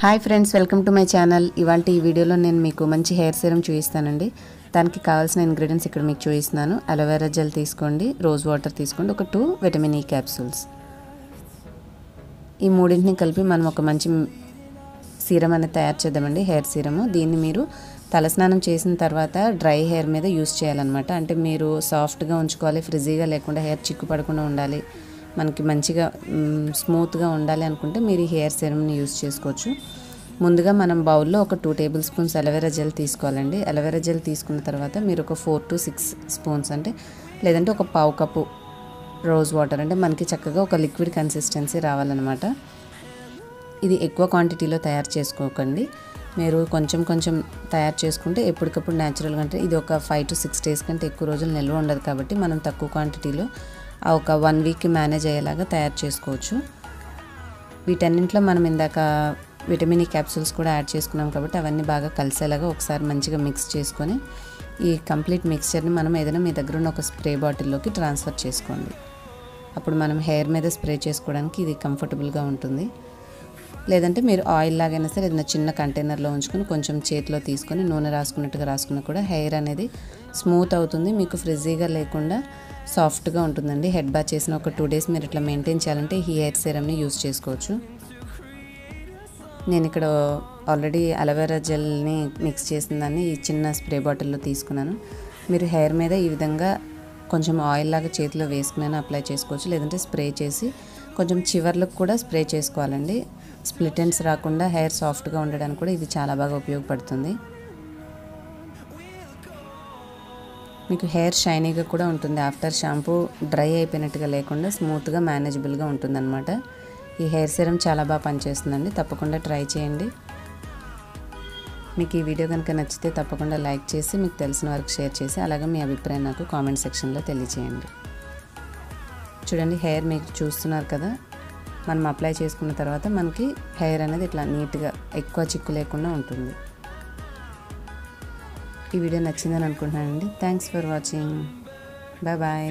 Hi friends, welcome to my channel. ఇవాళ ఈ వీడియోలో నేను మీకు మంచి హెయిర్ సీరం చూపిస్తానండి. దానికి కావాల్సిన ఇంగ్రీడియంట్స్ ఇక్కడ మీకు చూపిస్తున్నాను. అలోవెరా జెల్ తీసుకోండి, రోజ్ వాటర్ తీసుకోండి, ఒక 2 విటమిన్ ఈ క్యాప్సూల్స్. ఈ మూడింటిని కలిపి మనం ఒక మంచి సీరం అనేది తయారు చేద్దామండి, హెయిర్ సీరము. దీన్ని మీరు తలస్నానం చేసిన తర్వాత డ్రై హెయిర్ మీద యూస్ చేయాలన్నమాట. అంటే మీరు సాఫ్ట్గా ఉంచుకోవాలి, ఫ్రిజీగా లేకుండా, హెయిర్ చిక్కు పడకుండా ఉండాలి, మనకి మంచిగా స్మూత్గా ఉండాలి అనుకుంటే మీరు ఈ హెయిర్ సీరమ్ని యూస్ చేసుకోవచ్చు. ముందుగా మనం బౌల్లో ఒక 2 టేబుల్ స్పూన్స్ అలోవెరా జెల్ తీసుకోవాలండి. అలోవెరా జెల్ తీసుకున్న తర్వాత మీరు ఒక 4 to 6 స్పూన్స్ అంటే లేదంటే ఒక పావు కప్పు రోజ్ వాటర్, అంటే మనకి చక్కగా ఒక లిక్విడ్ కన్సిస్టెన్సీ రావాలన్నమాట. ఇది ఎక్కువ క్వాంటిటీలో తయారు చేసుకోకండి, మీరు కొంచెం కొంచెం తయారు చేసుకుంటే ఎప్పటికప్పుడు న్యాచురల్గా, అంటే ఇది ఒక 5 to 6 days కంటే ఎక్కువ రోజులు నిల్వ ఉండదు కాబట్టి మనం తక్కువ క్వాంటిటీలో ఒక 1 week మేనేజ్ అయ్యేలాగా తయారు చేసుకోవచ్చు. వీటన్నింటిలో మనం ఇందాక విటమిన్ ఈ క్యాప్సూల్స్ కూడా యాడ్ చేసుకున్నాం కాబట్టి అవన్నీ బాగా కలిసేలాగా ఒకసారి మంచిగా మిక్స్ చేసుకొని ఈ కంప్లీట్ మిక్స్చర్ని మనం ఏదైనా మీ దగ్గర ఉన్న ఒక స్ప్రే బాటిల్లోకి ట్రాన్స్ఫర్ చేసుకోండి. అప్పుడు మనం హెయిర్ మీద స్ప్రే చేసుకోవడానికి ఇది కంఫర్టబుల్గా ఉంటుంది. లేదంటే మీరు ఆయిల్ లాగైనా సరే ఏదైనా చిన్న కంటైనర్లో ఉంచుకొని కొంచెం చేతిలో తీసుకొని నూనె రాసుకున్నట్టుగా రాసుకున్నా కూడా హెయిర్ అనేది స్మూత్ అవుతుంది, మీకు ఫ్రిజీగా లేకుండా సాఫ్ట్గా ఉంటుందండి. హెడ్ బాత్ చేసిన ఒక 2 days మీరు ఇట్లా మెయింటైన్ చేయాలంటే ఈ హెయిర్ సీరమ్ని యూస్ చేసుకోవచ్చు. నేను ఇక్కడ ఆల్రెడీ అలోవెరా జెల్ని మిక్స్ చేసిన దాన్ని ఈ చిన్న స్ప్రే బాటిల్లో తీసుకున్నాను. మీరు హెయిర్ మీద ఈ విధంగా కొంచెం ఆయిల్ లాగా చేతిలో వేసుకుని అప్లై చేసుకోవచ్చు, లేదంటే స్ప్రే చేసి కొంచెం చివర్లకు కూడా స్ప్రే చేసుకోవాలండి. స్ప్లిట్ ఎండ్స్ రాకుండా హెయిర్ సాఫ్ట్గా ఉండడానికి కూడా ఇది చాలా బాగా ఉపయోగపడుతుంది. మీకు హెయిర్ షైనీగా కూడా ఉంటుంది, ఆఫ్టర్ షాంపూ డ్రై అయిపోయినట్టుగా లేకుండా స్మూత్గా మేనేజబుల్గా ఉంటుందన్నమాట. ఈ హెయిర్ సీరం చాలా బాగా పనిచేస్తుందండి, తప్పకుండా ట్రై చేయండి. మీకు ఈ వీడియో కనుక నచ్చితే తప్పకుండా లైక్ చేసి మీకు తెలిసిన వారికి షేర్ చేసి అలాగే మీ అభిప్రాయం నాకు కామెంట్ సెక్షన్లో తెలియజేయండి. చూడండి, హెయిర్ మీకు చూస్తున్నారు కదా, మనం అప్లై చేసుకున్న తర్వాత మనకి హెయిర్ అనేది ఇట్లా నీట్గా ఎక్కువ చిక్కు లేకుండా ఉంటుంది. ఈ వీడియో నచ్చిందని అనుకుంటున్నానండి. Thanks for watching. Bye bye.